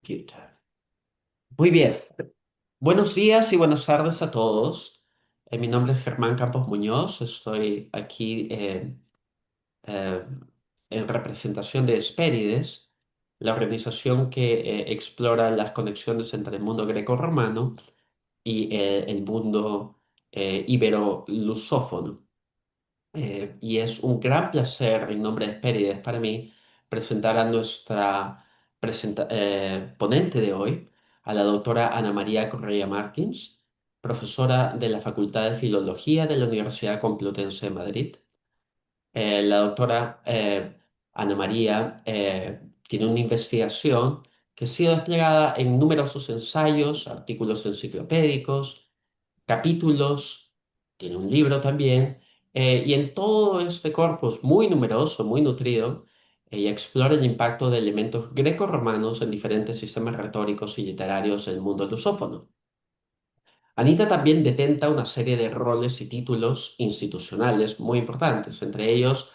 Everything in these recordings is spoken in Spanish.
Good. Muy bien. Buenos días y buenas tardes a todos. Mi nombre es Germán Campos Muñoz. Estoy aquí eh, en representación de Hespérides, la organización que explora las conexiones entre el mundo greco-romano y el mundo ibero-lusófono. Y es un gran placer, en nombre de Hespérides, para mí, presentar a nuestra ponente de hoy, a la doctora Ana María Correa Martins, profesora de la Facultad de Filología de la Universidad Complutense de Madrid. La doctora Ana María tiene una investigación que ha sido desplegada en numerosos ensayos, artículos enciclopédicos, capítulos, tiene un libro también, y en todo este corpus muy numeroso, muy nutrido, ella explora el impacto de elementos greco-romanos en diferentes sistemas retóricos y literarios del mundo lusófono. Anita también detenta una serie de roles y títulos institucionales muy importantes. Entre ellos,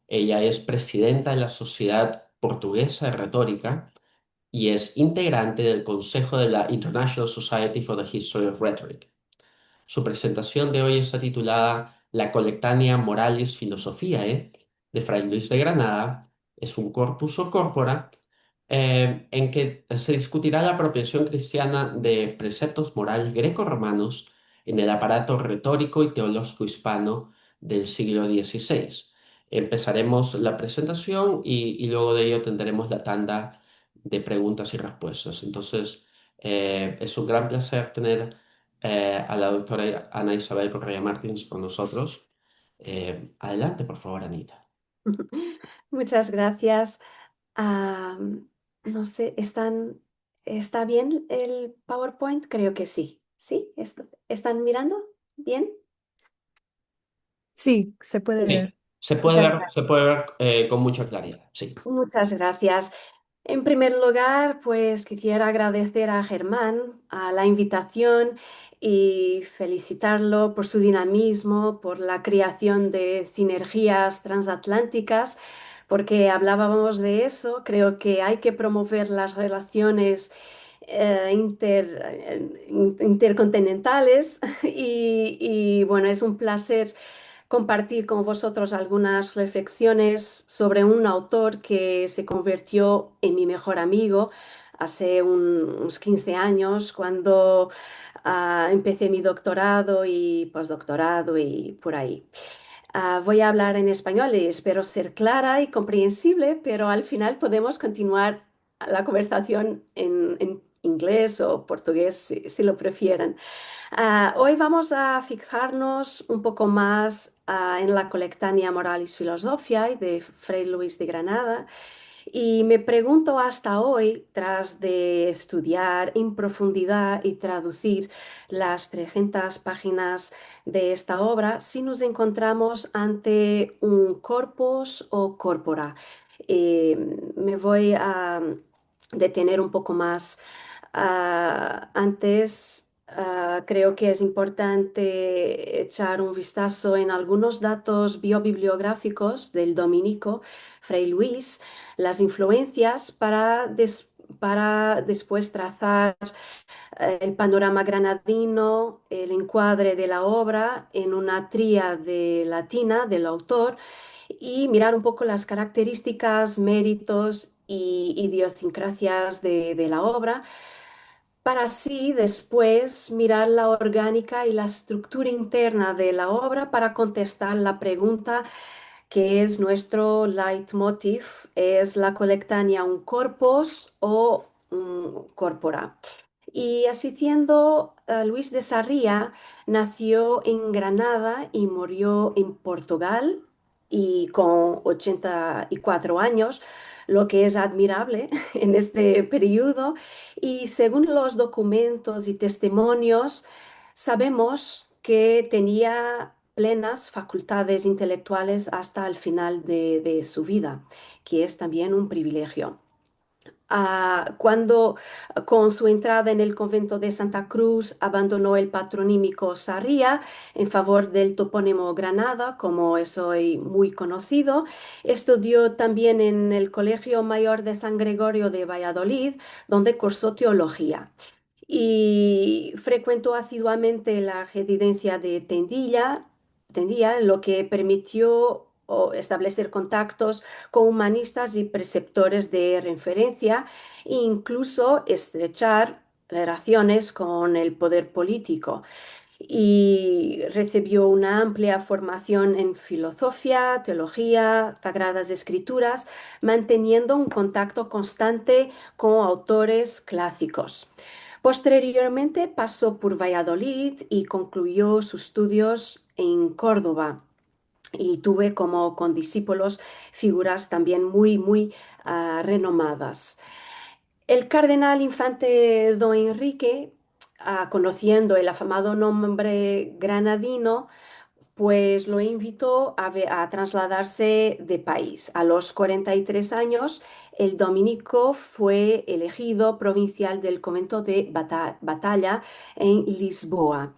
ella es presidenta de la Sociedad Portuguesa de Retórica y es integrante del Consejo de la International Society for the History of Rhetoric. Su presentación de hoy está titulada La Colectánea Moralis Philosophiae de Fray Luis de Granada. Es un corpus o corpora en que se discutirá la apropiación cristiana de preceptos morales greco-romanos en el aparato retórico y teológico hispano del siglo XVI. Empezaremos la presentación y luego de ello tendremos la tanda de preguntas y respuestas. Entonces, es un gran placer tener a la doctora Ana Isabel Correa Martins con nosotros. Adelante, por favor, Anita. Muchas gracias. Ah, no sé, ¿está bien el PowerPoint? Creo que sí. ¿Sí? ¿Están mirando? ¿Bien? Sí, se puede Sí, ver. Muchas se puede ver con mucha claridad. Sí. Muchas gracias. En primer lugar, pues quisiera agradecer a Germán a la invitación y felicitarlo por su dinamismo, por la creación de sinergias transatlánticas, porque hablábamos de eso. Creo que hay que promover las relaciones intercontinentales y bueno, es un placer compartir con vosotros algunas reflexiones sobre un autor que se convirtió en mi mejor amigo hace unos 15 años cuando empecé mi doctorado y postdoctorado y por ahí. Voy a hablar en español y espero ser clara y comprensible, pero al final podemos continuar la conversación en inglés o portugués si lo prefieren. Hoy vamos a fijarnos un poco más en la Colectánea Moralis Philosophiae de Fray Luis de Granada y me pregunto hasta hoy, tras de estudiar en profundidad y traducir las 300 páginas de esta obra, si nos encontramos ante un corpus o corpora. Eh, Me voy a detener un poco más. Antes, creo que es importante echar un vistazo en algunos datos biobibliográficos del dominico Fray Luis, las influencias para después trazar el panorama granadino, el encuadre de la obra en una tríade latina del autor y mirar un poco las características, méritos y idiosincrasias de la obra para así después mirar la orgánica y la estructura interna de la obra para contestar la pregunta que es nuestro leitmotiv, ¿es la colectánea un corpus o un corpora? Y así siendo, Luis de Sarria nació en Granada y murió en Portugal y con 84 años, lo que es admirable en este periodo. Y según los documentos y testimonios, sabemos que tenía plenas facultades intelectuales hasta el final de su vida, que es también un privilegio. Cuando con su entrada en el convento de Santa Cruz abandonó el patronímico Sarria en favor del topónimo Granada, como es hoy muy conocido. Estudió también en el Colegio Mayor de San Gregorio de Valladolid, donde cursó teología. Y frecuentó asiduamente la residencia de Tendilla, lo que permitió establecer contactos con humanistas y preceptores de referencia e incluso estrechar relaciones con el poder político. Y recibió una amplia formación en filosofía, teología, sagradas escrituras, manteniendo un contacto constante con autores clásicos. Posteriormente pasó por Valladolid y concluyó sus estudios en Córdoba y tuve como condiscípulos figuras también muy renomadas. El cardenal infante Don Enrique, conociendo el afamado nombre granadino, pues lo invitó a trasladarse de país. A los 43 años, el dominico fue elegido provincial del convento de Batalla en Lisboa.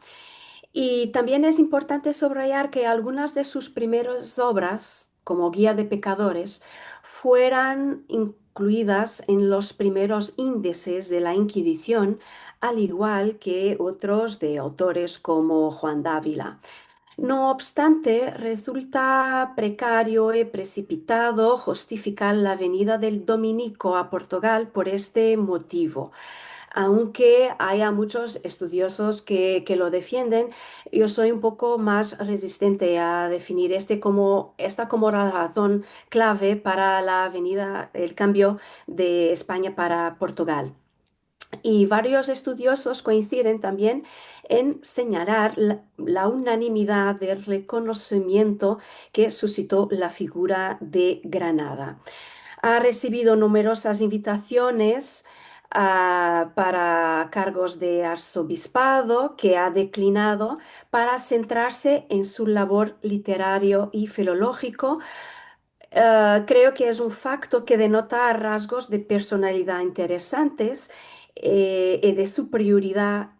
Y también es importante subrayar que algunas de sus primeras obras, como Guía de Pecadores, fueran incluidas en los primeros índices de la Inquisición, al igual que otros de autores como Juan Dávila. No obstante, resulta precario y precipitado justificar la venida del dominico a Portugal por este motivo. Aunque haya muchos estudiosos que lo defienden, yo soy un poco más resistente a definir esta como la razón clave para la venida, el cambio de España para Portugal. Y varios estudiosos coinciden también en señalar la unanimidad de reconocimiento que suscitó la figura de Granada. Ha recibido numerosas invitaciones para cargos de arzobispado que ha declinado para centrarse en su labor literario y filológico. Creo que es un facto que denota rasgos de personalidad interesantes y de su prioridad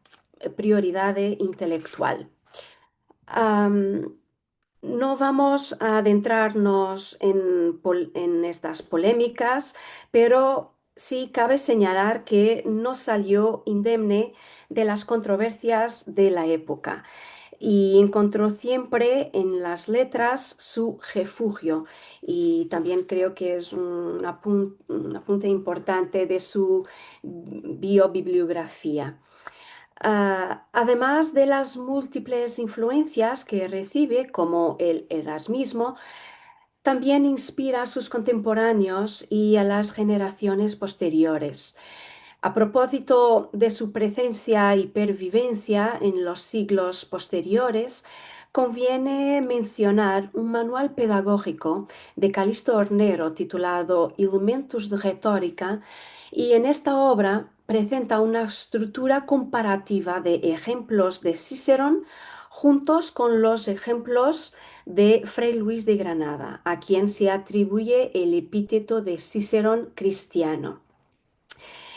intelectual. Am, no vamos a adentrarnos en estas polémicas, pero sí cabe señalar que no salió indemne de las controversias de la época y encontró siempre en las letras su refugio. Y también creo que es un apunte importante de su biobibliografía. Además de las múltiples influencias que recibe, como el erasmismo, también inspira a sus contemporáneos y a las generaciones posteriores. A propósito de su presencia y pervivencia en los siglos posteriores, conviene mencionar un manual pedagógico de Calixto Hornero titulado Elementos de Retórica, y en esta obra presenta una estructura comparativa de ejemplos de Cicerón juntos con los ejemplos de Fray Luis de Granada, a quien se atribuye el epíteto de Cicerón cristiano.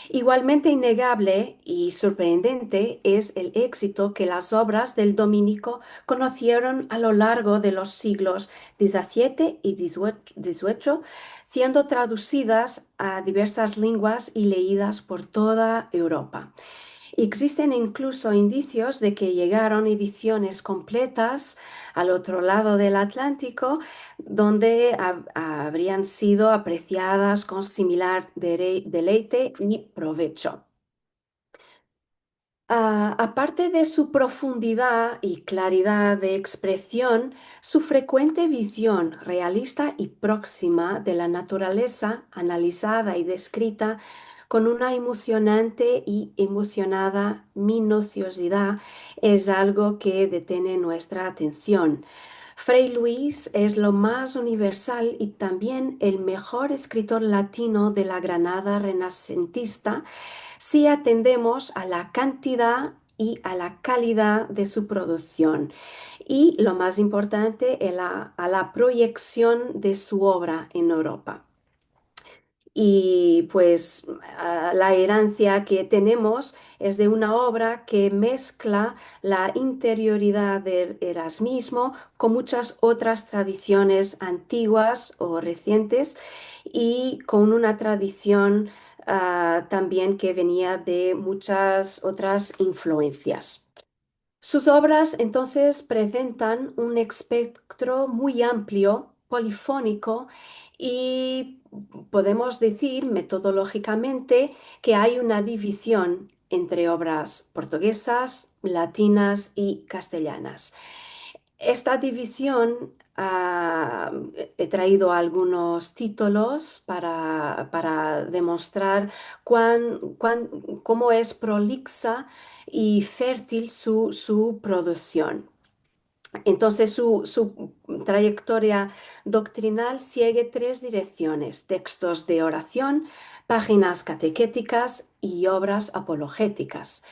Igualmente innegable y sorprendente es el éxito que las obras del dominico conocieron a lo largo de los siglos XVII y XVIII, siendo traducidas a diversas lenguas y leídas por toda Europa. Existen incluso indicios de que llegaron ediciones completas al otro lado del Atlántico, donde habrían sido apreciadas con similar deleite y provecho. Aparte de su profundidad y claridad de expresión, su frecuente visión realista y próxima de la naturaleza, analizada y descrita con una emocionante y emocionada minuciosidad, es algo que detiene nuestra atención. Fray Luis es lo más universal y también el mejor escritor latino de la Granada renacentista si atendemos a la cantidad y a la calidad de su producción y, lo más importante, a la proyección de su obra en Europa. Y pues la herencia que tenemos es de una obra que mezcla la interioridad del erasmismo con muchas otras tradiciones antiguas o recientes y con una tradición también que venía de muchas otras influencias. Sus obras entonces presentan un espectro muy amplio, polifónico, y podemos decir metodológicamente que hay una división entre obras portuguesas, latinas y castellanas. Esta división, he traído algunos títulos para demostrar cómo es prolixa y fértil su producción. Entonces, su trayectoria doctrinal sigue tres direcciones: textos de oración, páginas catequéticas y obras apologéticas.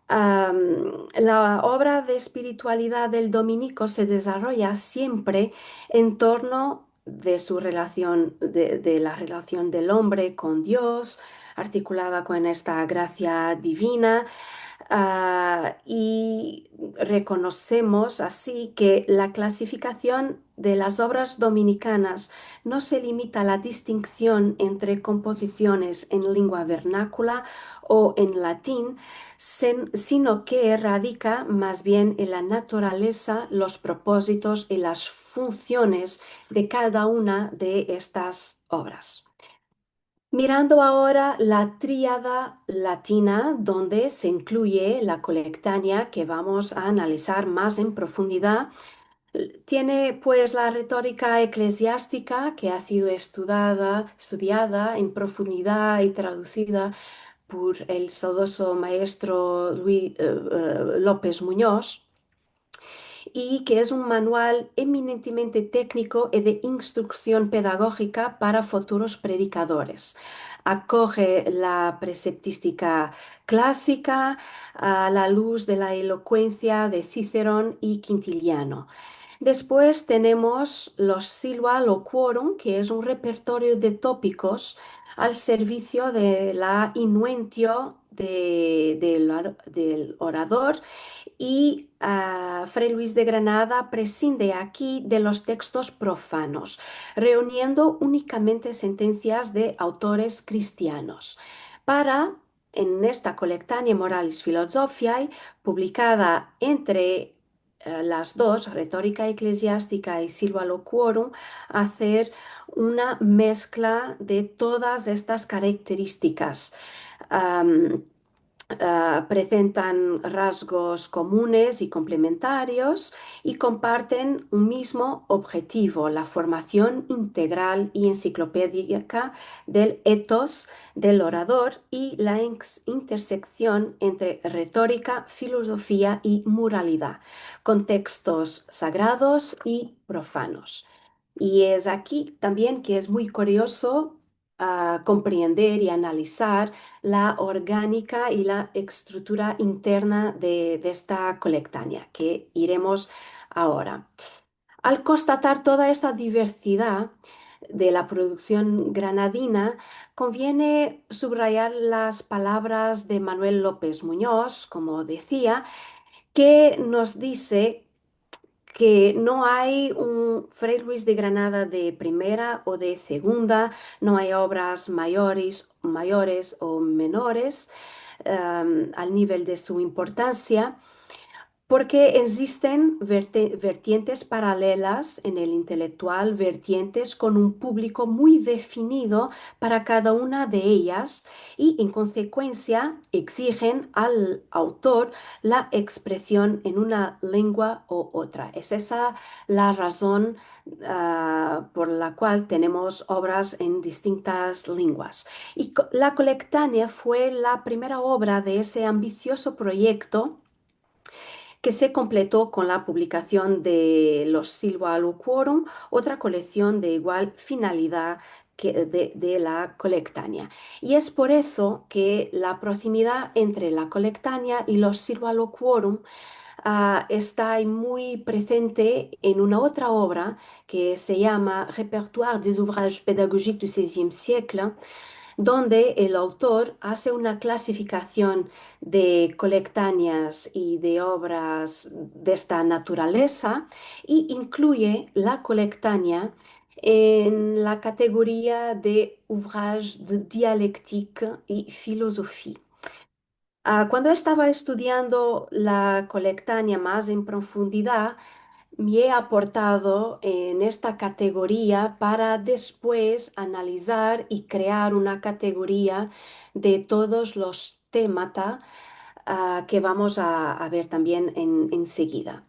La obra de espiritualidad del dominico se desarrolla siempre en torno de su relación, de la relación del hombre con Dios, articulada con esta gracia divina. Y reconocemos así que la clasificación de las obras dominicanas no se limita a la distinción entre composiciones en lengua vernácula o en latín, sino que radica más bien en la naturaleza, los propósitos y las funciones de cada una de estas obras. Mirando ahora la tríada latina, donde se incluye la colectánea que vamos a analizar más en profundidad, tiene pues la retórica eclesiástica que ha sido estudiada en profundidad y traducida por el saudoso maestro López Muñoz, y que es un manual eminentemente técnico y de instrucción pedagógica para futuros predicadores. Acoge la preceptística clásica a la luz de la elocuencia de Cicerón y Quintiliano. Después tenemos los Silva Loquorum, que es un repertorio de tópicos al servicio de la inuentio del orador, y Fray Luis de Granada prescinde aquí de los textos profanos, reuniendo únicamente sentencias de autores cristianos. Para, en esta Collectanea Moralis Philosophiae, publicada entre las dos, Retórica Eclesiástica y Silva Loquorum, hacer una mezcla de todas estas características. Um, Presentan rasgos comunes y complementarios y comparten un mismo objetivo: la formación integral y enciclopédica del ethos del orador y la intersección entre retórica, filosofía y moralidad, con textos sagrados y profanos. Y es aquí también que es muy curioso comprender y analizar la orgánica y la estructura interna de esta colectánea, que iremos ahora. Al constatar toda esta diversidad de la producción granadina, conviene subrayar las palabras de Manuel López Muñoz, como decía, que nos dice que no hay un Fray Luis de Granada de primera o de segunda, no hay obras mayores o menores al nivel de su importancia, porque existen vertientes paralelas en el intelectual, vertientes con un público muy definido para cada una de ellas, y en consecuencia exigen al autor la expresión en una lengua u otra. Es esa la razón por la cual tenemos obras en distintas lenguas. Y la Colectánea fue la primera obra de ese ambicioso proyecto, que se completó con la publicación de los Silva Quorum, otra colección de igual finalidad de la colectánea. Y es por eso que la proximidad entre la colectánea y los Sirvalo Quorum está muy presente en una otra obra que se llama Répertoire des ouvrages pédagogiques du XVI siècle, donde el autor hace una clasificación de colectáneas y de obras de esta naturaleza y incluye la colectánea en la categoría de ouvrages de dialectique y filosofía. Cuando estaba estudiando la colectánea más en profundidad, me he aportado en esta categoría para después analizar y crear una categoría de todos los temata que vamos a ver también enseguida.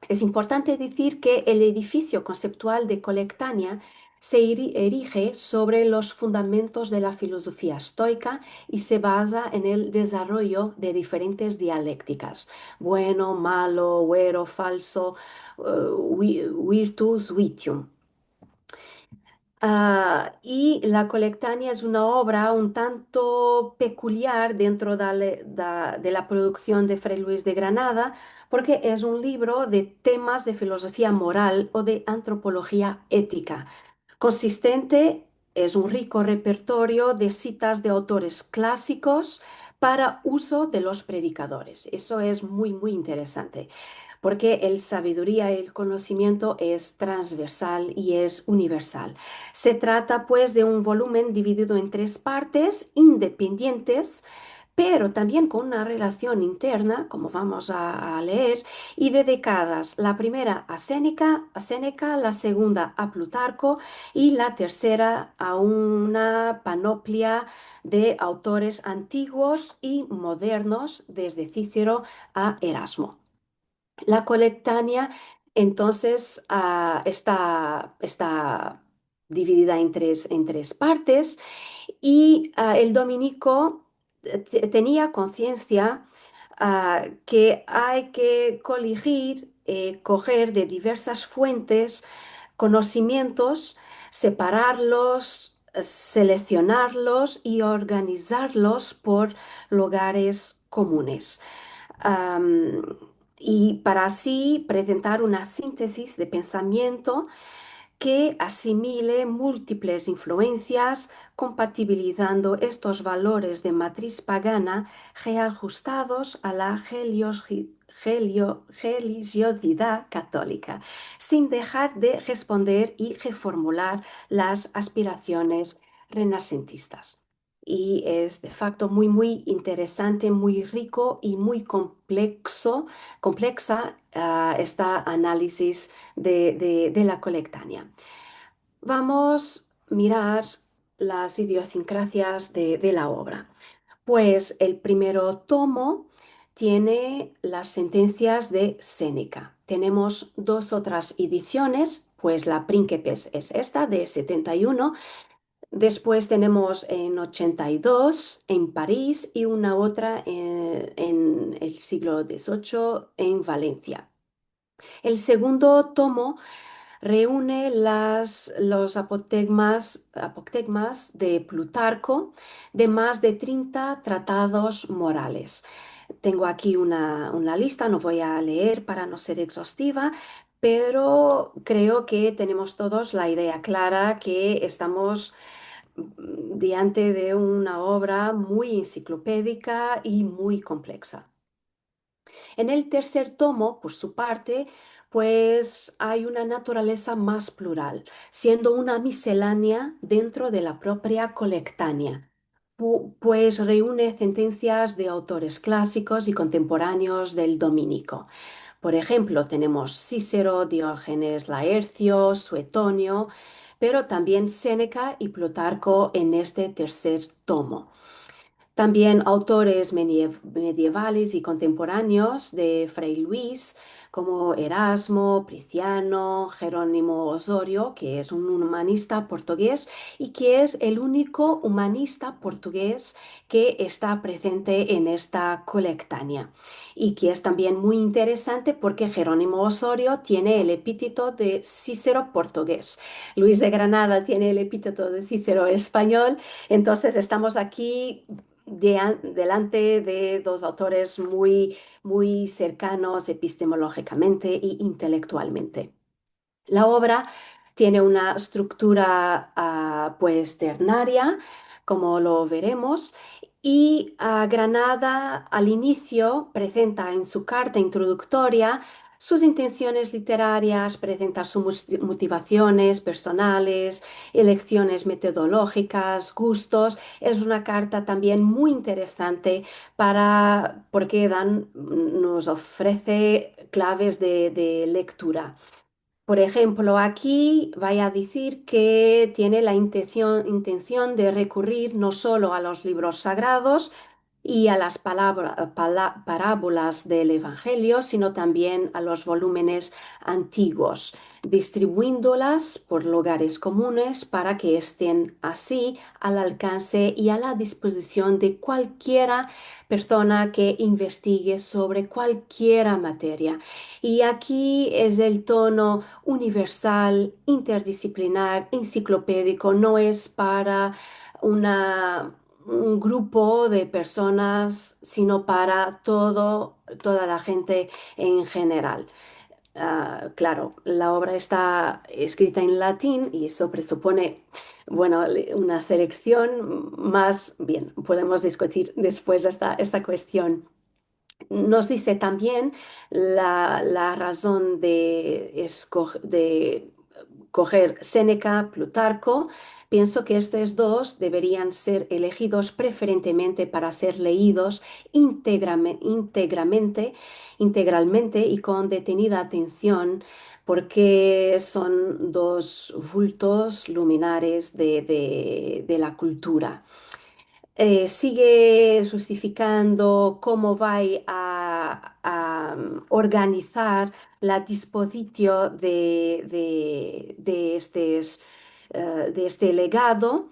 Es importante decir que el edificio conceptual de Colectania se erige sobre los fundamentos de la filosofía estoica y se basa en el desarrollo de diferentes dialécticas, bueno, malo, vero, falso, virtus, vitium. Y la colectánea es una obra un tanto peculiar dentro de la producción de Fray Luis de Granada, porque es un libro de temas de filosofía moral o de antropología ética. Consistente, es un rico repertorio de citas de autores clásicos para uso de los predicadores. Eso es muy, muy interesante porque el sabiduría y el conocimiento es transversal y es universal. Se trata pues de un volumen dividido en tres partes independientes, pero también con una relación interna, como vamos a leer, y dedicadas la primera a Séneca, la segunda a Plutarco y la tercera a una panoplia de autores antiguos y modernos, desde Cícero a Erasmo. La colectánea entonces está dividida en tres partes y el dominico tenía conciencia que hay que coligir, coger de diversas fuentes conocimientos, separarlos, seleccionarlos y organizarlos por lugares comunes. Am, y para así presentar una síntesis de pensamiento que asimile múltiples influencias, compatibilizando estos valores de matriz pagana reajustados a la religiosidad católica, sin dejar de responder y reformular las aspiraciones renacentistas. Y es de facto muy, muy interesante, muy rico y muy complexa esta análisis de la colectánea. Vamos a mirar las idiosincrasias de la obra. Pues el primero tomo tiene las sentencias de Séneca. Tenemos dos otras ediciones, pues la Príncipes es esta de 71. Después tenemos en 82 en París y una otra en el siglo XVIII en Valencia. El segundo tomo reúne los apotegmas de Plutarco de más de 30 tratados morales. Tengo aquí una lista, no voy a leer para no ser exhaustiva, pero creo que tenemos todos la idea clara que estamos diante de una obra muy enciclopédica y muy compleja. En el tercer tomo, por su parte, pues hay una naturaleza más plural, siendo una miscelánea dentro de la propia colectánea, pues reúne sentencias de autores clásicos y contemporáneos del dominico. Por ejemplo, tenemos Cícero, Diógenes Laercio, Suetonio, pero también Séneca y Plutarco en este tercer tomo. También autores medievales y contemporáneos de Fray Luis, como Erasmo, Priciano, Jerónimo Osorio, que es un humanista portugués y que es el único humanista portugués que está presente en esta colectánea. Y que es también muy interesante porque Jerónimo Osorio tiene el epíteto de Cícero portugués. Luis de Granada tiene el epíteto de Cícero español. Entonces estamos aquí delante de dos autores muy cercanos epistemológicamente e intelectualmente. La obra tiene una estructura pues ternaria, como lo veremos, y Granada al inicio presenta en su carta introductoria sus intenciones literarias, presenta sus motivaciones personales, elecciones metodológicas, gustos. Es una carta también muy interesante porque nos ofrece claves de lectura. Por ejemplo, aquí vaya a decir que tiene la intención de recurrir no solo a los libros sagrados y a las parábolas del Evangelio, sino también a los volúmenes antiguos, distribuyéndolas por lugares comunes para que estén así al alcance y a la disposición de cualquiera persona que investigue sobre cualquier materia. Y aquí es el tono universal, interdisciplinar, enciclopédico, no es para un grupo de personas, sino para toda la gente en general. Claro, la obra está escrita en latín y eso presupone, bueno, una selección más bien. Podemos discutir después esta cuestión. Nos dice también la razón de coger Séneca, Plutarco. Pienso que estos dos deberían ser elegidos preferentemente para ser leídos integralmente y con detenida atención, porque son dos vultos luminares de la cultura. Sigue justificando cómo va a organizar la disposición de este legado.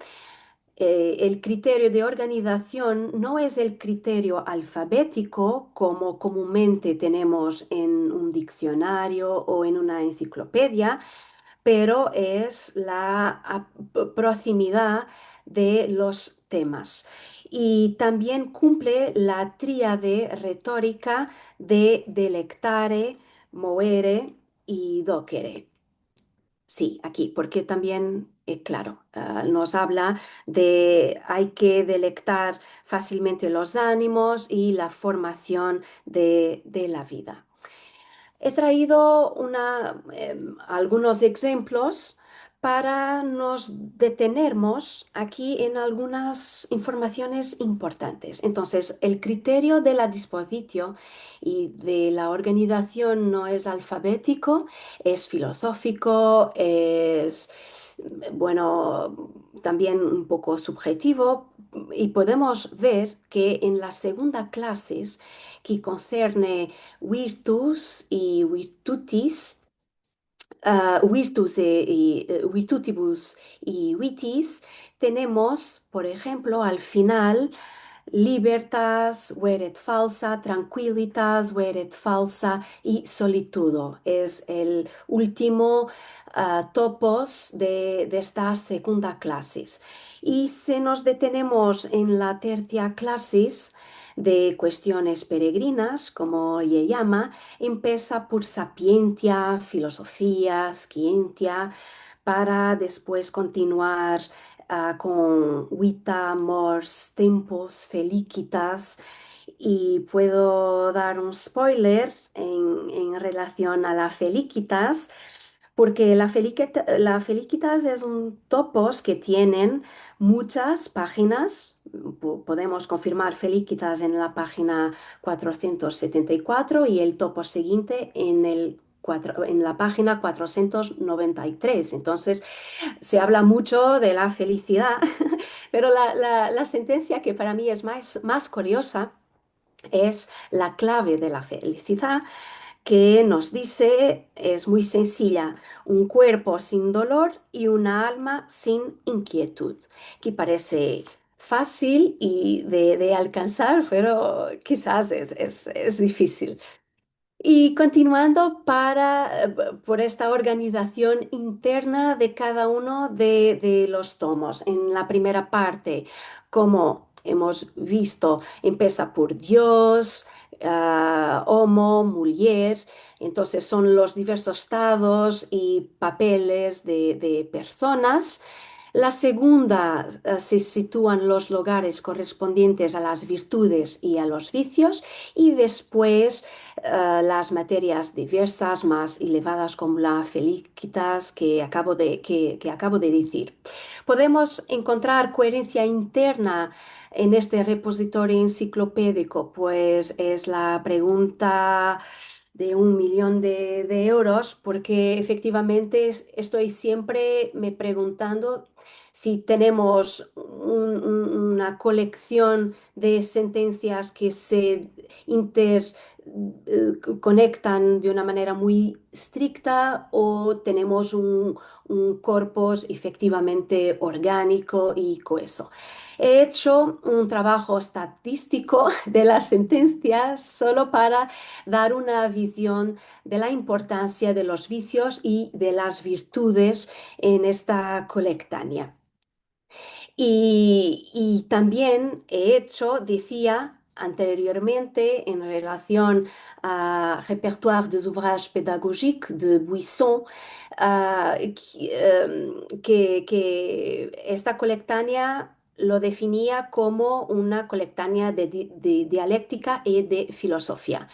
El criterio de organización no es el criterio alfabético como comúnmente tenemos en un diccionario o en una enciclopedia, pero es la proximidad de los temas. Y también cumple la tríade retórica de delectare, moere y docere. Sí, aquí, porque también, claro, nos habla de hay que delectar fácilmente los ánimos y la formación de la vida. He traído algunos ejemplos para nos detenernos aquí en algunas informaciones importantes. Entonces, el criterio de la disposición y de la organización no es alfabético, es filosófico, bueno, también un poco subjetivo y podemos ver que en las segunda clases que concerne virtus y virtutis, virtutibus y vitis, tenemos, por ejemplo, al final, libertas, veret falsa, tranquilitas, veret falsa y solitudo. Es el último topos de estas segunda clases. Y si nos detenemos en la tercia clases, de cuestiones peregrinas, como ella llama, empieza por sapientia, filosofía, scientia, para después continuar con vita, mors, tempus, felicitas. Y puedo dar un spoiler en relación a la felicitas, porque la felicitas es un topos que tienen muchas páginas. Podemos confirmar felicitas en la página 474 y el topo siguiente en el en la página 493. Entonces, se habla mucho de la felicidad, pero la sentencia que para mí es más curiosa es la clave de la felicidad, que nos dice, es muy sencilla: un cuerpo sin dolor y una alma sin inquietud, que parece fácil y de alcanzar, pero quizás es difícil. Y continuando por esta organización interna de cada uno de los tomos. En la primera parte, como hemos visto, empieza por Dios, homo, mujer. Entonces son los diversos estados y papeles de personas. La segunda, se sitúan los lugares correspondientes a las virtudes y a los vicios, y después las materias diversas más elevadas como la felicitas que acabo de decir. Podemos encontrar coherencia interna en este repositorio enciclopédico, pues es la pregunta de 1 millón de euros, porque efectivamente estoy siempre me preguntando si tenemos una colección de sentencias que se conectan de una manera muy estricta, o tenemos un corpus efectivamente orgánico y coheso. He hecho un trabajo estadístico de las sentencias solo para dar una visión de la importancia de los vicios y de las virtudes en esta colectánea. Y también he hecho, decía anteriormente, en relación a Répertoire des ouvrages pédagogiques de Buisson, que esta colectánea lo definía como una colectánea de dialéctica y de filosofía.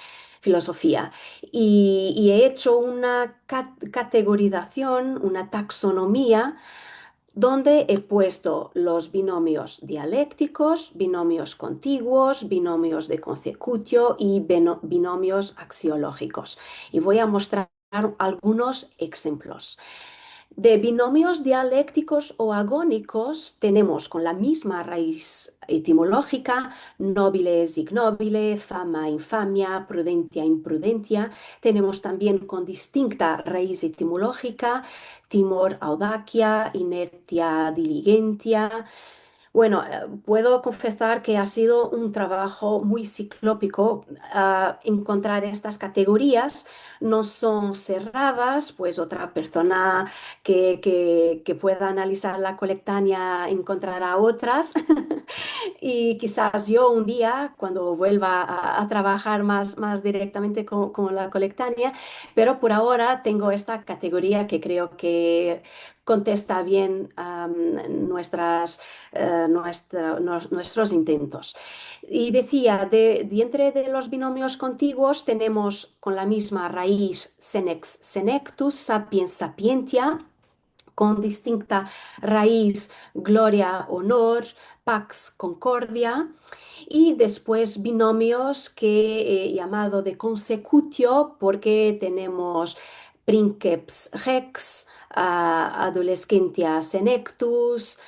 Y he hecho una categorización, una taxonomía, donde he puesto los binomios dialécticos, binomios contiguos, binomios de consecutio y binomios axiológicos. Y voy a mostrar algunos ejemplos. De binomios dialécticos o agónicos tenemos con la misma raíz etimológica: nobiles ignobile, fama infamia, prudentia imprudentia. Tenemos también con distinta raíz etimológica: timor audacia, inertia diligentia. Bueno, puedo confesar que ha sido un trabajo muy ciclópico. Encontrar estas categorías no son cerradas, pues otra persona que pueda analizar la colectánea encontrará otras. Y quizás yo un día, cuando vuelva a trabajar más directamente con la colectánea, pero por ahora tengo esta categoría que creo que contesta bien nuestros intentos. Y decía, de entre de los binomios contiguos tenemos con la misma raíz senex senectus, sapiens sapientia, con distinta raíz gloria honor, pax concordia, y después binomios que he llamado de consecutio, porque tenemos princeps rex, adolescentia senectus,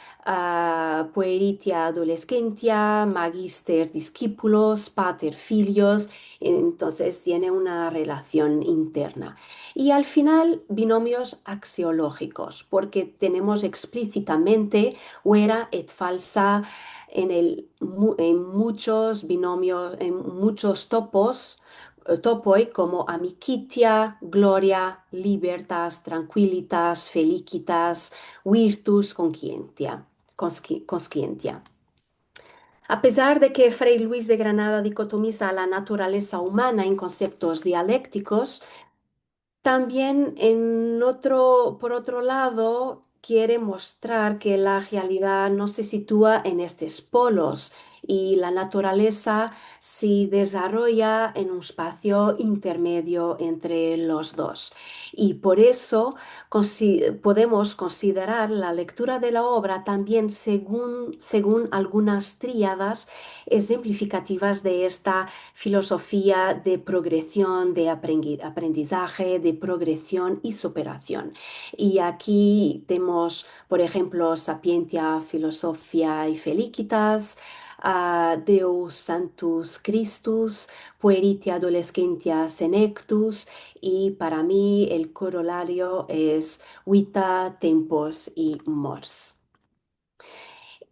pueritia adolescentia, magister discípulos, pater filios. Entonces tiene una relación interna. Y al final, binomios axiológicos, porque tenemos explícitamente vera et falsa en muchos binomios, en muchos topoi, como amicitia, gloria, libertas, tranquilitas, felicitas, virtus, conscientia. A pesar de que Fray Luis de Granada dicotomiza la naturaleza humana en conceptos dialécticos, también por otro lado, quiere mostrar que la realidad no se sitúa en estos polos, y la naturaleza se desarrolla en un espacio intermedio entre los dos. Y por eso podemos considerar la lectura de la obra también según algunas tríadas ejemplificativas de esta filosofía de progresión, de aprendizaje, de progresión y superación. Y aquí tenemos, por ejemplo, Sapientia, Filosofia y Felicitas, Deus Sanctus Christus, Pueritia Adolescentia Senectus, y para mí el corolario es Vita, Tempos y Mors.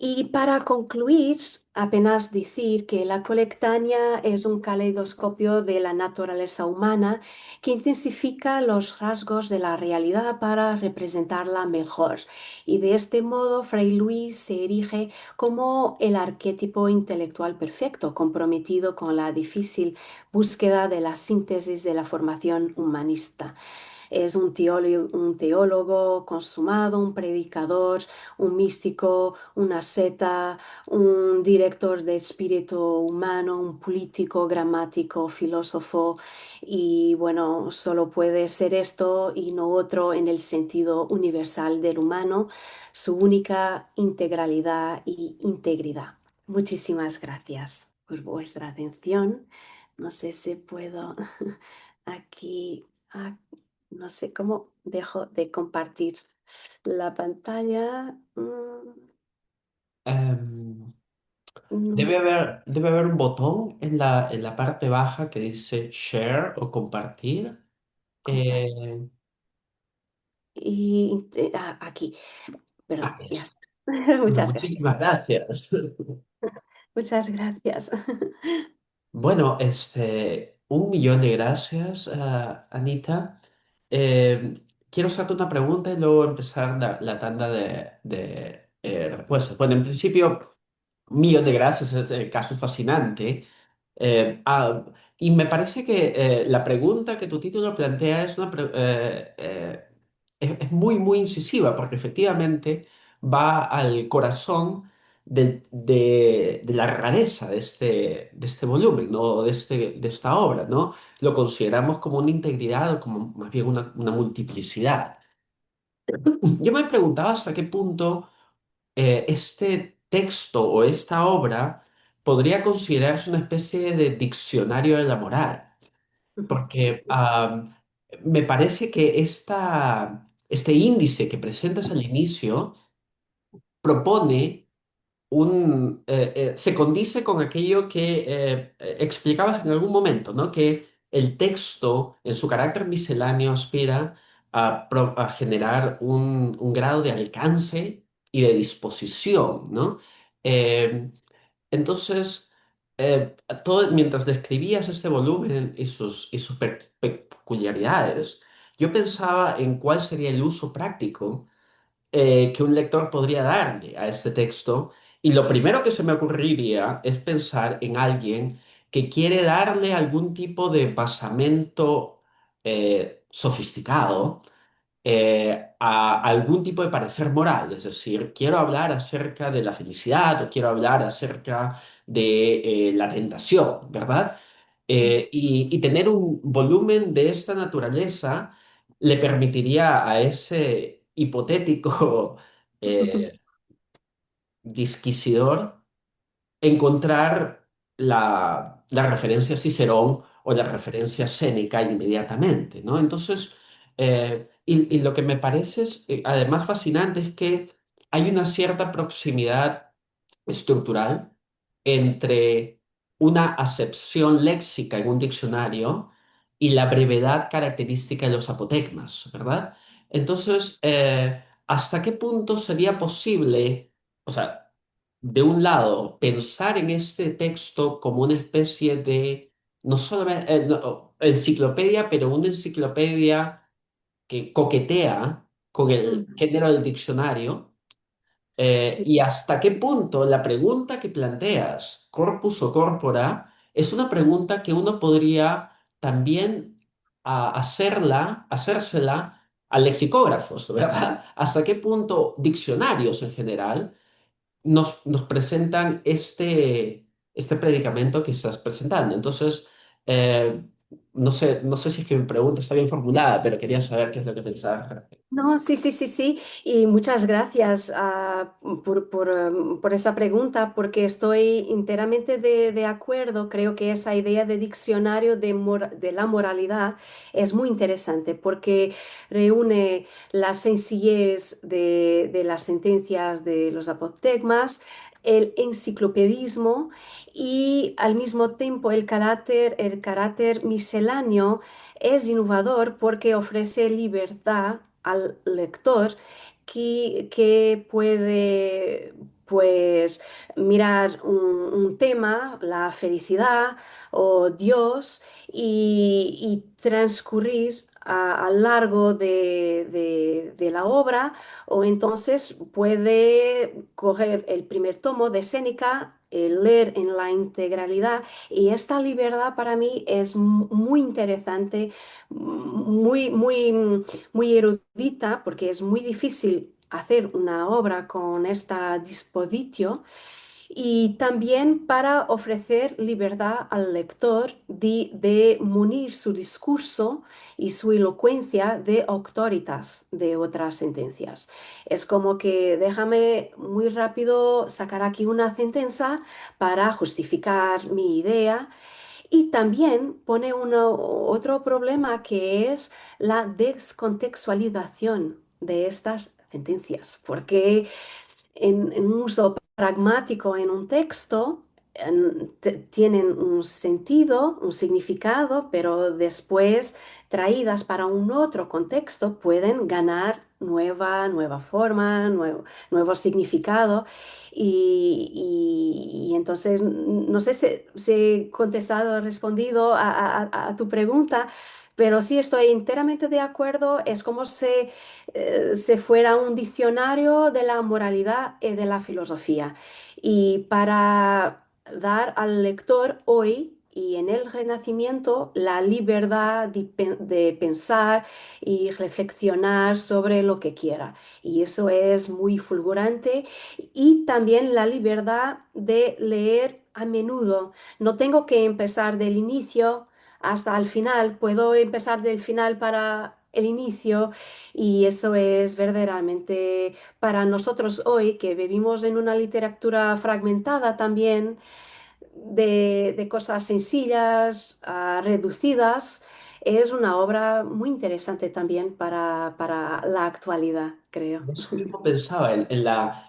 Y para concluir, apenas decir que la colectánea es un caleidoscopio de la naturaleza humana que intensifica los rasgos de la realidad para representarla mejor. Y de este modo, Fray Luis se erige como el arquetipo intelectual perfecto, comprometido con la difícil búsqueda de la síntesis de la formación humanista. Es un teólogo consumado, un predicador, un místico, un asceta, un director de espíritu humano, un político, gramático, filósofo, y bueno, solo puede ser esto y no otro en el sentido universal del humano, su única integralidad y integridad. Muchísimas gracias por vuestra atención. No sé si puedo aquí, no sé cómo dejo de compartir la pantalla. Em, No sé. debe haber un botón en la parte baja que dice share o compartir. Eh, Aquí, perdón, Ahí ya está. está. Bueno, Muchas muchísimas gracias. gracias. Muchas gracias. Bueno, un millón de gracias, Anita. Quiero hacerte una pregunta y luego empezar la tanda de respuestas. Bueno, en principio, un millón de gracias, es el caso fascinante. Eh, ah, y me parece que la pregunta que tu título plantea es muy, muy incisiva, porque efectivamente va al corazón de la rareza de este volumen, ¿no? De esta obra, ¿no? Lo consideramos como una integridad o como más bien una multiplicidad. Yo me preguntaba hasta qué punto este texto o esta obra podría considerarse una especie de diccionario de la moral, porque me parece que este índice que presentas al inicio propone se condice con aquello que explicabas en algún momento, ¿no? Que el texto, en su carácter misceláneo, aspira a generar un grado de alcance y de disposición, ¿no? Eh, entonces, mientras describías este volumen y sus peculiaridades, yo pensaba en cuál sería el uso práctico que un lector podría darle a este texto. Y lo primero que se me ocurriría es pensar en alguien que quiere darle algún tipo de basamento sofisticado a algún tipo de parecer moral. Es decir, quiero hablar acerca de la felicidad o quiero hablar acerca de la tentación, ¿verdad? Y tener un volumen de esta naturaleza le permitiría a ese hipotético eh, disquisidor encontrar la referencia a Cicerón o la referencia a Séneca inmediatamente, ¿no? Entonces, y lo que me parece además fascinante es que hay una cierta proximidad estructural entre una acepción léxica en un diccionario y la brevedad característica de los apotegmas, ¿verdad? Entonces, ¿hasta qué punto sería posible, o sea, de un lado, pensar en este texto como una especie de, no solamente enciclopedia, pero una enciclopedia que coquetea con el género del diccionario? Sí. ¿Y hasta qué punto la pregunta que planteas, corpus o corpora, es una pregunta que uno podría también hacérsela a lexicógrafos, ¿verdad? ¿Hasta qué punto diccionarios en general nos presentan este predicamento que estás presentando. Entonces, eh, no sé si es que mi pregunta está bien formulada, pero quería saber qué es lo que pensabas. No, sí, sí, sí, sí. Y muchas gracias por esa pregunta, porque estoy enteramente de acuerdo. Creo que esa idea de diccionario de la moralidad es muy interesante porque reúne la sencillez de las sentencias de los apotegmas, el enciclopedismo y al mismo tiempo el carácter misceláneo es innovador porque ofrece libertad al lector que puede pues mirar un tema, la felicidad o Dios y transcurrir a largo de la obra o entonces puede coger el primer tomo de Séneca, leer en la integralidad y esta libertad para mí es muy interesante, muy erudita, porque es muy difícil hacer una obra con esta dispositio y también para ofrecer libertad al lector de munir su discurso y su elocuencia de auctoritas de otras sentencias. Es como que déjame muy rápido sacar aquí una sentencia para justificar mi idea y también pone otro problema que es la descontextualización de estas sentencias, porque en un uso pragmático en un texto tienen un sentido, un significado, pero después traídas para un otro contexto pueden ganar nueva forma, nuevo significado. Y entonces, no sé si he contestado, respondido a tu pregunta, pero sí estoy enteramente de acuerdo. Es como si fuera un diccionario de la moralidad y de la filosofía. Y para dar al lector hoy y en el Renacimiento la libertad de pensar y reflexionar sobre lo que quiera. Y eso es muy fulgurante. Y también la libertad de leer a menudo. No tengo que empezar del inicio hasta el final, puedo empezar del final para el inicio y eso es verdaderamente para nosotros hoy que vivimos en una literatura fragmentada también de cosas sencillas, reducidas, es una obra muy interesante también para la actualidad, creo. Eso mismo pensaba en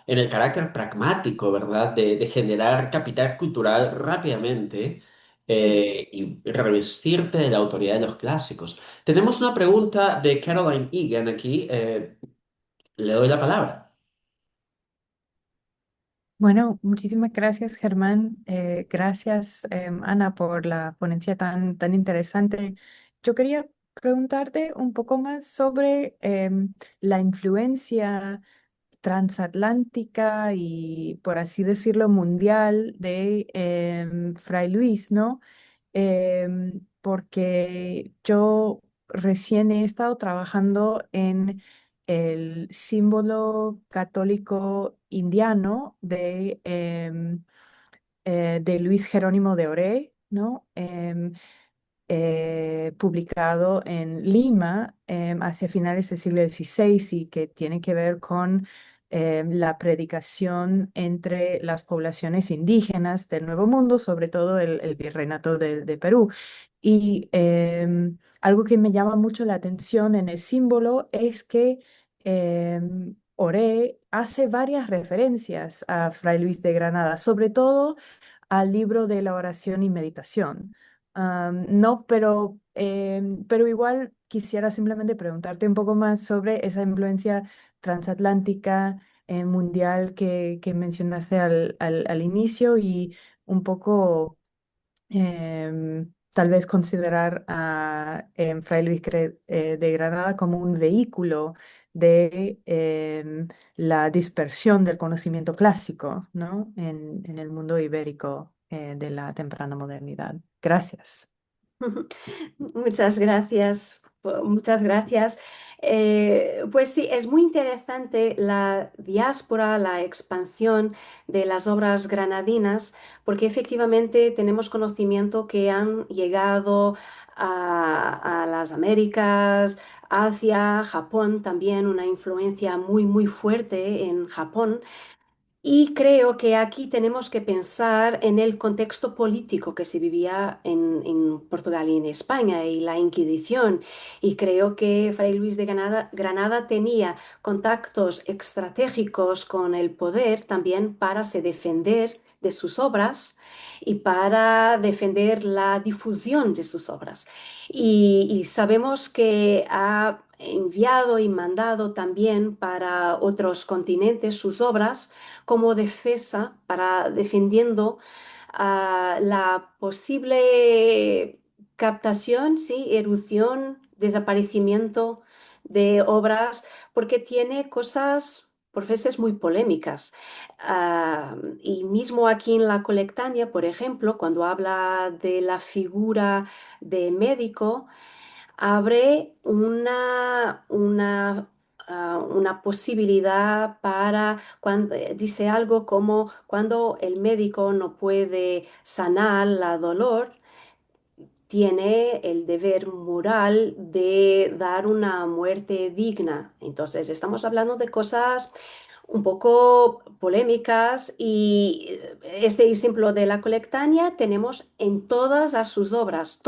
el carácter pragmático, ¿verdad? De generar capital cultural rápidamente Sí. y revestirte de la autoridad de los clásicos. Tenemos una pregunta de Caroline Egan aquí. Le doy la palabra. Bueno, muchísimas gracias, Germán. Gracias, Ana, por la ponencia tan interesante. Yo quería preguntarte un poco más sobre la influencia transatlántica y, por así decirlo, mundial de Fray Luis, ¿no? Porque yo recién he estado trabajando en el símbolo católico indiano de Luis Jerónimo de Oré, ¿no? Publicado en Lima hacia finales del siglo XVI y que tiene que ver con la predicación entre las poblaciones indígenas del Nuevo Mundo, sobre todo el virreinato de Perú. Y algo que me llama mucho la atención en el símbolo es que Oré hace varias referencias a Fray Luis de Granada, sobre todo al libro de la oración y meditación. No, pero igual quisiera simplemente preguntarte un poco más sobre esa influencia transatlántica, mundial que mencionaste al inicio y un poco tal vez considerar a Fray Luis de Granada como un vehículo de la dispersión del conocimiento clásico, ¿no? En el mundo ibérico de la temprana modernidad. Gracias. Muchas gracias Muchas gracias. Pues sí, es muy interesante la diáspora, la expansión de las obras granadinas, porque efectivamente tenemos conocimiento que han llegado a las Américas, Asia, Japón también, una influencia muy, muy fuerte en Japón. Y creo que aquí tenemos que pensar en el contexto político que se vivía en Portugal y en España y la Inquisición. Y creo que Fray Luis de Granada tenía contactos estratégicos con el poder también para se defender de sus obras y para defender la difusión de sus obras. Y sabemos que ha enviado y mandado también para otros continentes sus obras como defensa para defendiendo la posible captación, sí, erupción, desaparecimiento de obras, porque tiene cosas por veces muy polémicas. Y mismo aquí en la colectánea, por ejemplo, cuando habla de la figura de médico, abre una posibilidad para cuando dice algo como cuando el médico no puede sanar la dolor, tiene el deber moral de dar una muerte digna. Entonces, estamos hablando de cosas un poco polémicas y este ejemplo de la colectánea tenemos en todas sus obras,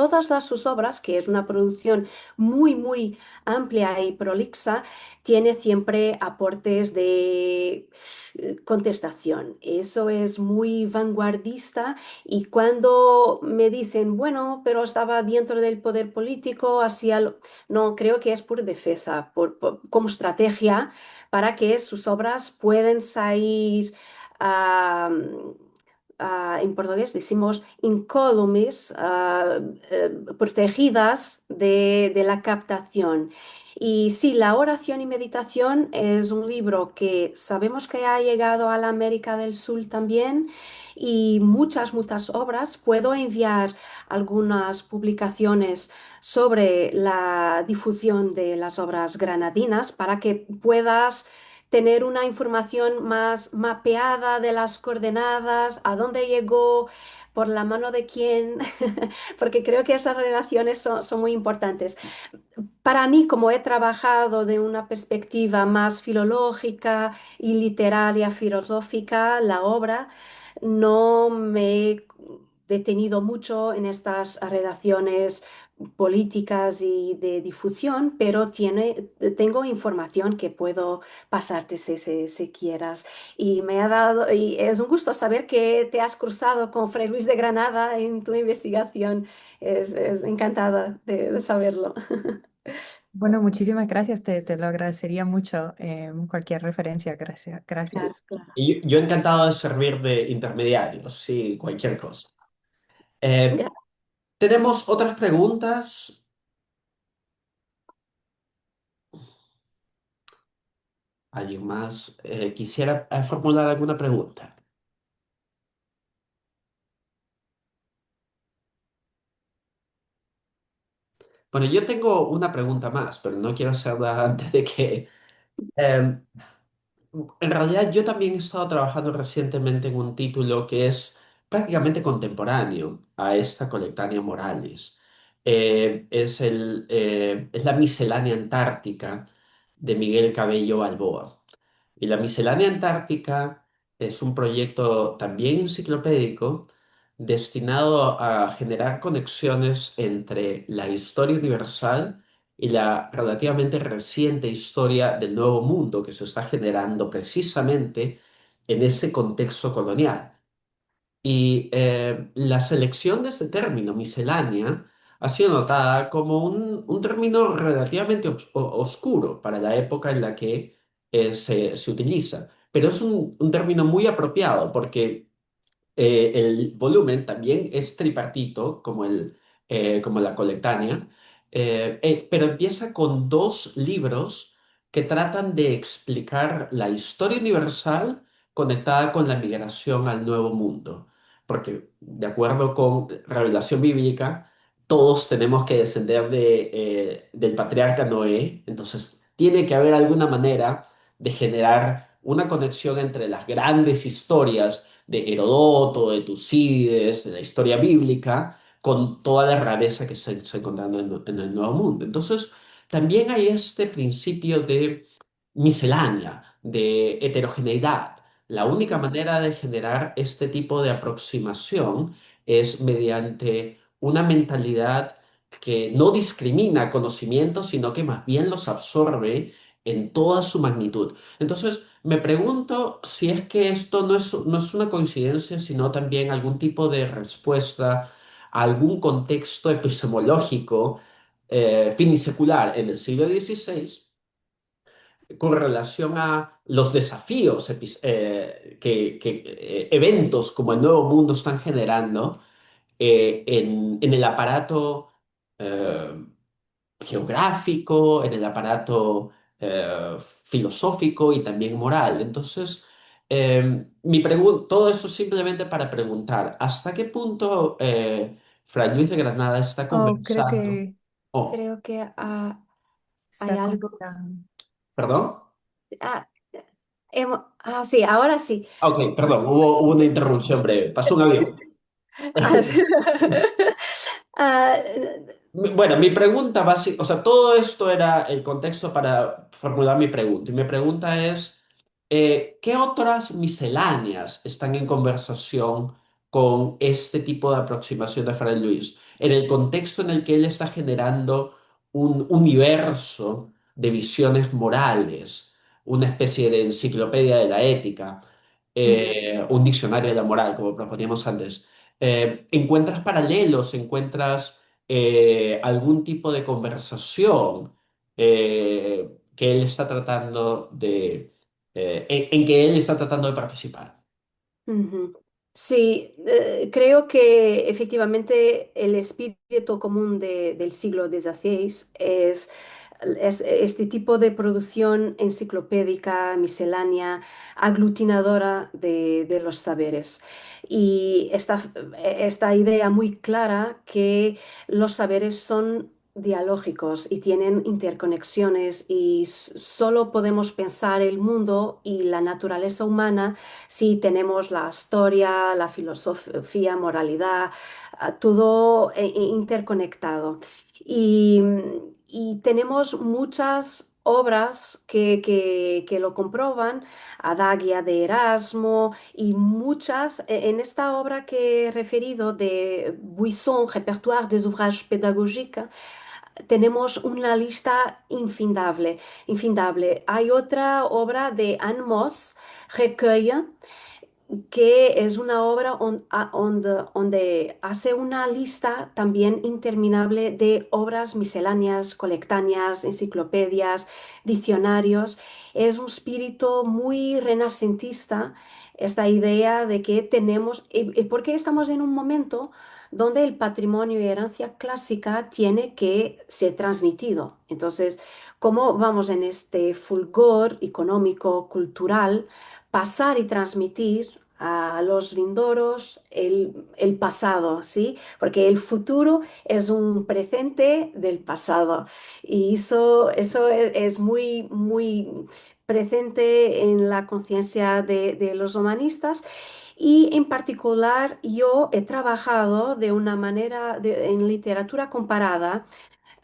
que es una producción muy, muy amplia y prolixa, tiene siempre aportes de contestación. Eso es muy vanguardista y cuando me dicen, bueno, pero estaba dentro del poder político, no, creo que es por defensa, como estrategia para que sus obras puedan salir, ah, en portugués decimos incólumes, protegidas de la captación. Y sí, la oración y meditación es un libro que sabemos que ha llegado a la América del Sur también y muchas, muchas obras. Puedo enviar algunas publicaciones sobre la difusión de las obras granadinas para que puedas tener una información más mapeada de las coordenadas, a dónde llegó, por la mano de quién, porque creo que esas relaciones son muy importantes. Para mí, como he trabajado de una perspectiva más filológica y literaria, filosófica, la obra, no me he detenido mucho en estas relaciones políticas y de difusión, pero tengo información que puedo pasarte si quieras. Y me ha dado, y es un gusto saber que te has cruzado con Fray Luis de Granada en tu investigación. Es encantada de saberlo. Bueno, muchísimas gracias, te lo agradecería mucho cualquier referencia, Claro, gracias. claro. Y yo encantado de servir de intermediario, sí, cualquier cosa. Eh, Gra- ¿Tenemos otras preguntas? ¿Alguien más quisiera formular alguna pregunta? Bueno, yo tengo una pregunta más, pero no quiero hacerla antes de que... eh, En realidad, yo también he estado trabajando recientemente en un título que es prácticamente contemporáneo a esta Colectánea Morales. Es la Miscelánea Antártica de Miguel Cabello Balboa. Y la Miscelánea Antártica es un proyecto también enciclopédico destinado a generar conexiones entre la historia universal y la relativamente reciente historia del Nuevo Mundo que se está generando precisamente en ese contexto colonial. Y la selección de este término, miscelánea, ha sido notada como un término relativamente oscuro para la época en la que se utiliza. Pero es un término muy apropiado porque el volumen también es tripartito, como la coletánea, pero empieza con dos libros que tratan de explicar la historia universal conectada con la migración al Nuevo Mundo. Porque, de acuerdo con revelación bíblica, todos tenemos que descender del patriarca Noé, entonces tiene que haber alguna manera de generar una conexión entre las grandes historias de Herodoto, de Tucídides, de la historia bíblica, con toda la rareza que se está encontrando en el Nuevo Mundo. Entonces, también hay este principio de miscelánea, de heterogeneidad. La única manera de generar este tipo de aproximación es mediante una mentalidad que no discrimina conocimientos, sino que más bien los absorbe en toda su magnitud. Entonces, me pregunto si es que esto no es una coincidencia, sino también algún tipo de respuesta a algún contexto epistemológico finisecular en el siglo XVI con relación a los desafíos que eventos como el Nuevo Mundo están generando en el aparato eh, geográfico, en el aparato filosófico y también moral. Entonces, todo eso simplemente para preguntar, ¿hasta qué punto Fray Luis de Granada está Oh, creo conversando? que Oh, Creo que se hay ha algo. conectado. perdón. Ah, sí, ahora sí. Ok, perdón, hubo una Sí, sí, sí. interrupción breve. Pasó un Sí, sí, avión. sí. Ah, sí. Ah, Bueno, mi pregunta básica, o sea, todo esto era el contexto para formular mi pregunta. Y mi pregunta es, ¿qué otras misceláneas están en conversación con este tipo de aproximación de Fray Luis? En el contexto en el que él está generando un universo de visiones morales, una especie de enciclopedia de la ética, ujú, un diccionario de la moral, como proponíamos antes. ¿Encuentras paralelos? ¿Encuentras algún tipo de conversación que él está tratando en que él está tratando de participar? ujú. Sí, creo que efectivamente el espíritu común del siglo XVI es este tipo de producción enciclopédica, miscelánea, aglutinadora de los saberes. Y esta idea muy clara que los saberes son dialógicos y tienen interconexiones y solo podemos pensar el mundo y la naturaleza humana si tenemos la historia, la filosofía, moralidad, todo interconectado. Y, y tenemos muchas obras que lo comprueban, Adagia de Erasmo y muchas, en esta obra que he referido de Buisson, Répertoire des ouvrages pédagogiques, tenemos una lista infinable. Hay otra obra de Anne Moss, Recueil, que es una obra donde hace una lista también interminable de obras misceláneas, colectáneas, enciclopedias, diccionarios. Es un espíritu muy renacentista, esta idea de que tenemos, y porque estamos en un momento donde el patrimonio y herencia clásica tiene que ser transmitido. Entonces, ¿cómo vamos en este fulgor económico, cultural? Pasar y transmitir a los vindoros el pasado, ¿sí? Porque el futuro es un presente del pasado y eso es muy presente en la conciencia de los humanistas. Y en particular yo he trabajado de una manera en literatura comparada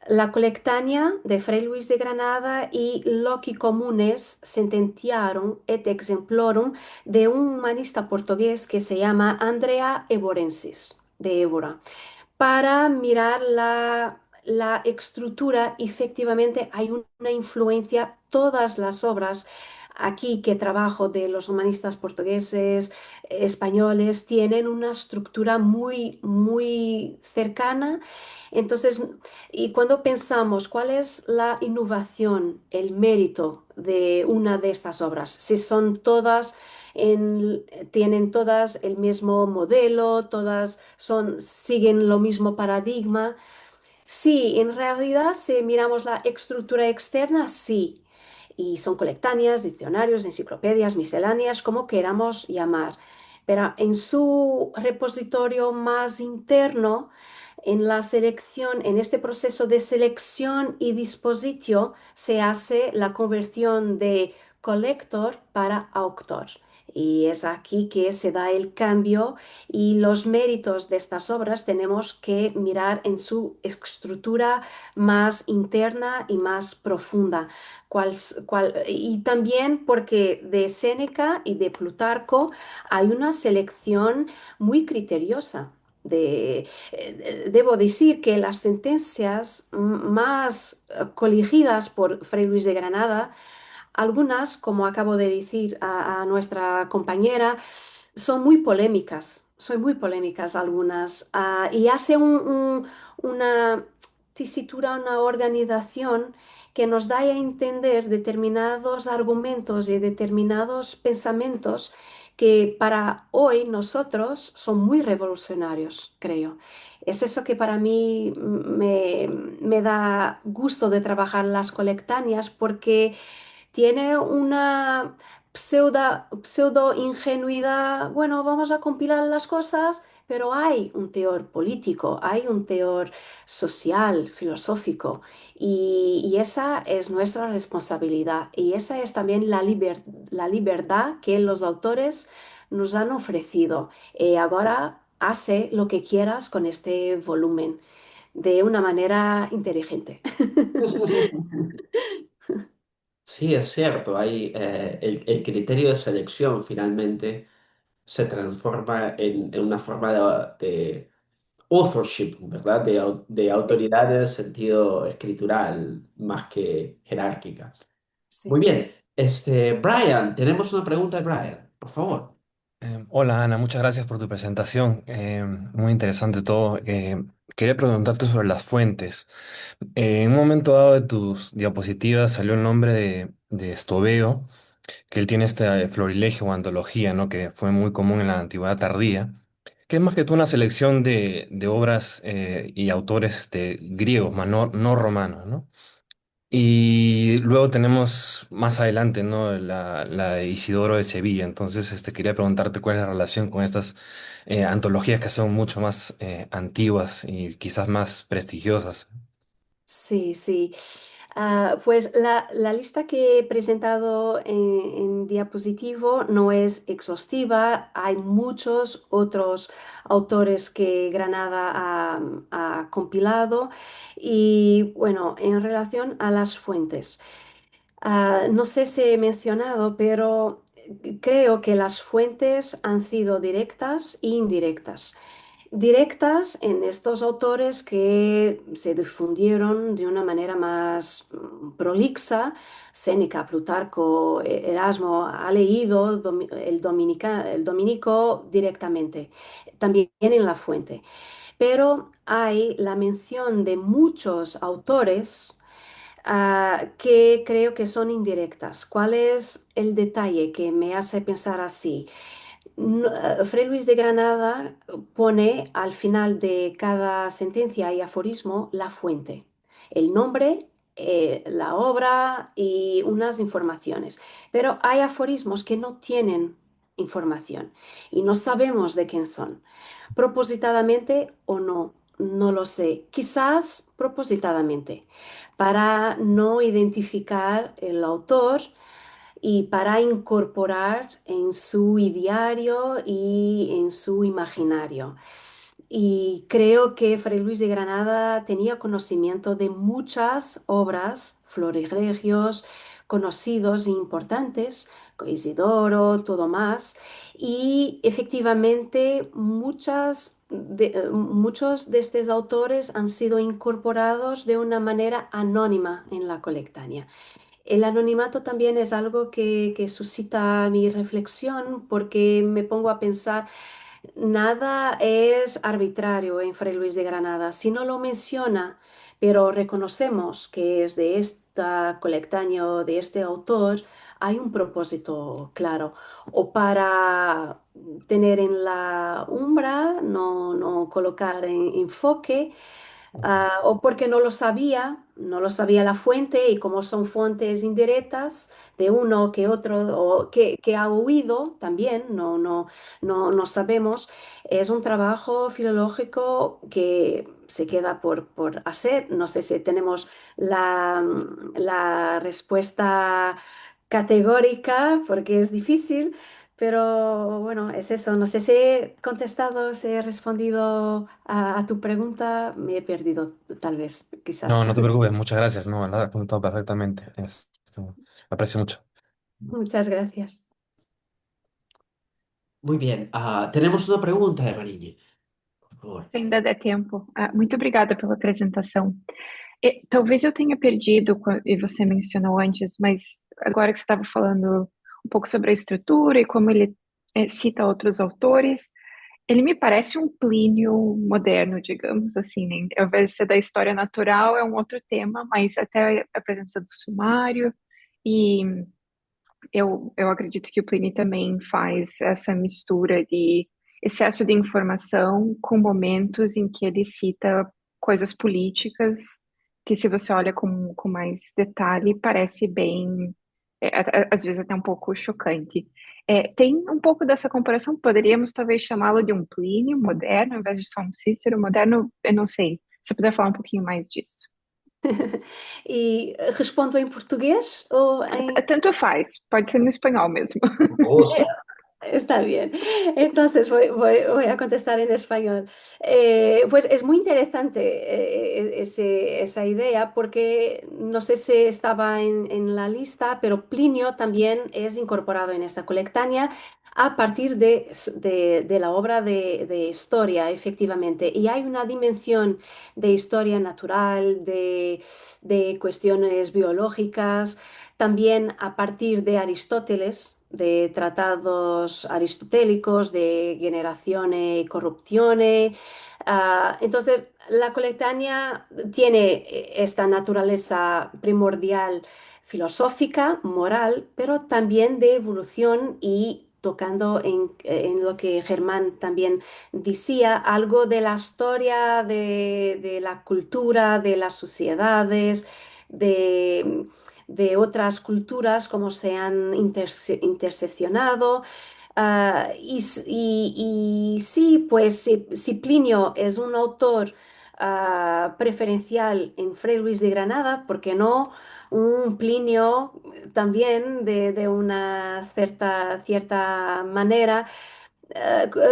la colectánea de Fray Luis de Granada y Loci Comunes Sententiarum et Exemplorum de un humanista portugués que se llama Andrea Eborensis, de Évora para mirar la estructura, efectivamente hay una influencia, todas las obras aquí que trabajo de los humanistas portugueses, españoles, tienen una estructura muy cercana. Entonces, y cuando pensamos cuál es la innovación, el mérito de una de estas obras, si son todas tienen todas el mismo modelo, todas siguen lo mismo paradigma. Sí, en realidad, si miramos la estructura externa, sí. Y son colectáneas, diccionarios, enciclopedias, misceláneas, como queramos llamar. Pero en su repositorio más interno, En la selección, en este proceso de selección y dispositio, se hace la conversión de colector para autor. Y es aquí que se da el cambio y los méritos de estas obras tenemos que mirar en su estructura más interna y más profunda. Y también porque de Séneca y de Plutarco hay una selección muy criteriosa. Debo decir que las sentencias más coligidas por Fray Luis de Granada, algunas, como acabo de decir a nuestra compañera, son muy polémicas algunas, y hace una tesitura, una organización que nos da a entender determinados argumentos y determinados pensamientos que para hoy nosotros son muy revolucionarios, creo. Es eso que para mí me da gusto de trabajar las colectáneas porque tiene una pseudo ingenuidad, bueno, vamos a compilar las cosas, pero hay un teor político, hay un teor social, filosófico, y esa es nuestra responsabilidad, y esa es también la libertad que los autores nos han ofrecido. Ahora hace lo que quieras con este volumen de una manera inteligente. Sí, es cierto, hay, el criterio de selección finalmente se transforma en una forma de authorship, ¿verdad? De autoridad en el sentido escritural más que jerárquica. Muy Sí. bien, Brian, tenemos una pregunta de Brian, por favor. Hola Ana, muchas gracias por tu presentación. Muy interesante todo. Quería preguntarte sobre las fuentes. En un momento dado de tus diapositivas salió el nombre de Estobeo, que él tiene este florilegio o antología, ¿no? Que fue muy común en la antigüedad tardía, que es más que tú una selección de obras y autores griegos, más no romanos, ¿no? Y luego tenemos más adelante, ¿no? La de Isidoro de Sevilla. Entonces, quería preguntarte cuál es la relación con estas antologías que son mucho más antiguas y quizás más prestigiosas. Sí, sí. Pues la lista que he presentado en diapositivo no es exhaustiva. Hay muchos otros autores que Granada ha compilado. Y bueno, en relación a las fuentes, no sé si he mencionado, pero creo que las fuentes han sido directas e indirectas. Directas en estos autores que se difundieron de una manera más prolixa. Séneca, Plutarco, Erasmo ha leído el dominico directamente, también en la fuente. Pero hay la mención de muchos autores que creo que son indirectas. ¿Cuál es el detalle que me hace pensar así? Fray Luis de Granada pone al final de cada sentencia y aforismo la fuente, el nombre, la obra y unas informaciones. Pero hay aforismos que no tienen información y no sabemos de quién son. Propositadamente o no, no lo sé. Quizás propositadamente, para no identificar el autor y para incorporar en su ideario y en su imaginario. Y creo que Fray Luis de Granada tenía conocimiento de muchas obras, florilegios conocidos e importantes, Isidoro, todo más, y efectivamente muchos de estos autores han sido incorporados de una manera anónima en la colectánea. El anonimato también es algo que suscita mi reflexión porque me pongo a pensar, nada es arbitrario en Fray Luis de Granada. Si no lo menciona, pero reconocemos que es de esta colectáneo, de este autor, hay un propósito claro. O para tener en la umbra, no colocar en enfoque, O porque no lo sabía, no lo sabía la fuente y como son fuentes indirectas de uno que otro o que ha oído también, no sabemos. Es un trabajo filológico que se queda por hacer. No sé si tenemos la respuesta categórica porque es difícil. Pero bueno, es eso. No sé si he contestado, si he respondido a tu pregunta. Me he perdido, tal vez, quizás. No, no te preocupes, muchas gracias. No, lo has contado perfectamente. Lo aprecio mucho. Muchas gracias. Muy bien. Tenemos una pregunta de Mariñe, por favor. Se ainda der tempo. Muito obrigada pela apresentação. Talvez eu tenha perdido, e você mencionou antes, mas agora que você estava falando um pouco sobre a estrutura e como ele cita outros autores, ele me parece um Plínio moderno, digamos assim, né? Ao invés de ser da história natural, é um outro tema, mas até a presença do sumário, e eu acredito que o Pliny também faz essa mistura de excesso de informação com momentos em que ele cita coisas políticas, que se você olha com mais detalhe, parece bem, às vezes até um pouco chocante. Tem um pouco dessa comparação, poderíamos talvez chamá-lo de um Plínio moderno, ao invés de só um Cícero moderno, eu não sei. Se puder falar um pouquinho mais disso. E respondo em português ou em... Tanto faz, pode ser no espanhol mesmo. Está bien. Entonces voy a contestar en español. Pues es muy interesante esa idea porque no sé si estaba en la lista, pero Plinio también es incorporado en esta colectánea a partir de la obra de historia, efectivamente. Y hay una dimensión de historia natural, de cuestiones biológicas también a partir de Aristóteles, de tratados aristotélicos, de generazione y corrupzione. Entonces, la colectánea tiene esta naturaleza primordial filosófica, moral, pero también de evolución y tocando en lo que Germán también decía, algo de la historia, de la cultura, de las sociedades, de otras culturas, cómo se han interseccionado. Y sí, pues si Plinio es un autor preferencial en Fray Luis de Granada, ¿por qué no un Plinio también de una cierta manera?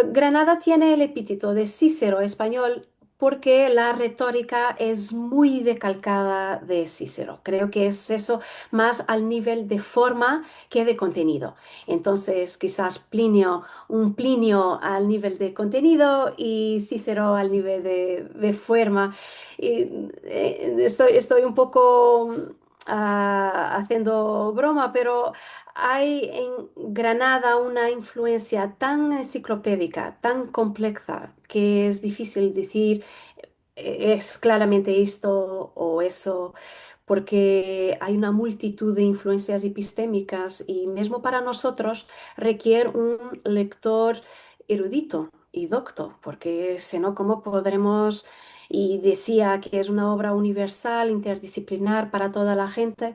Granada tiene el epíteto de Cícero español porque la retórica es muy decalcada de Cícero. Creo que es eso más al nivel de forma que de contenido. Entonces, quizás Plinio, un Plinio al nivel de contenido y Cícero al nivel de forma. Y, estoy un poco haciendo broma, pero hay en Granada una influencia tan enciclopédica, tan compleja, que es difícil decir es claramente esto o eso, porque hay una multitud de influencias epistémicas y mismo para nosotros requiere un lector erudito y docto, porque si no, ¿cómo podremos? Y decía que es una obra universal, interdisciplinar para toda la gente.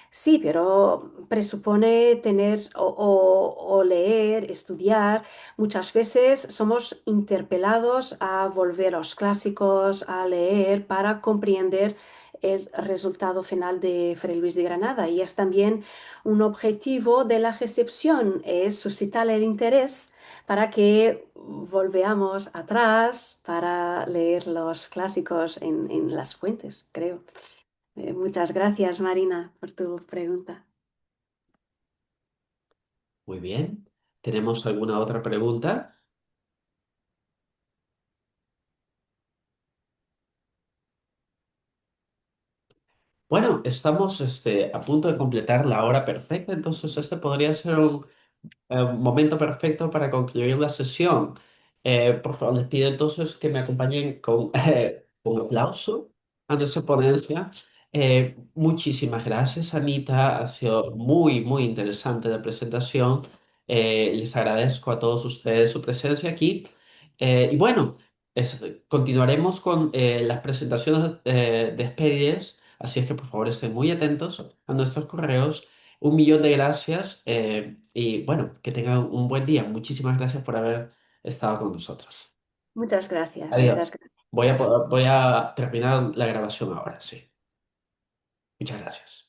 Sí, pero presupone tener o leer, estudiar. Muchas veces somos interpelados a volver a los clásicos, a leer para comprender el resultado final de Fray Luis de Granada. Y es también un objetivo de la recepción, es suscitar el interés para que volvamos atrás para leer los clásicos en las fuentes, creo. Muchas gracias, Marina, por tu pregunta. Muy bien. ¿Tenemos alguna otra pregunta? Bueno, estamos a punto de completar la hora perfecta, entonces este podría ser un momento perfecto para concluir la sesión. Por favor, les pido entonces que me acompañen con un aplauso a nuestra ponencia. Muchísimas gracias, Anita. Ha sido muy, muy interesante la presentación. Les agradezco a todos ustedes su presencia aquí. Y bueno, es- continuaremos con las presentaciones de Expedies, así es que por favor estén muy atentos a nuestros correos. Un millón de gracias y bueno, que tengan un buen día. Muchísimas gracias por haber estado con nosotros. Muchas gracias, muchas Adiós. gracias. Voy a terminar la grabación ahora, sí. Muchas gracias.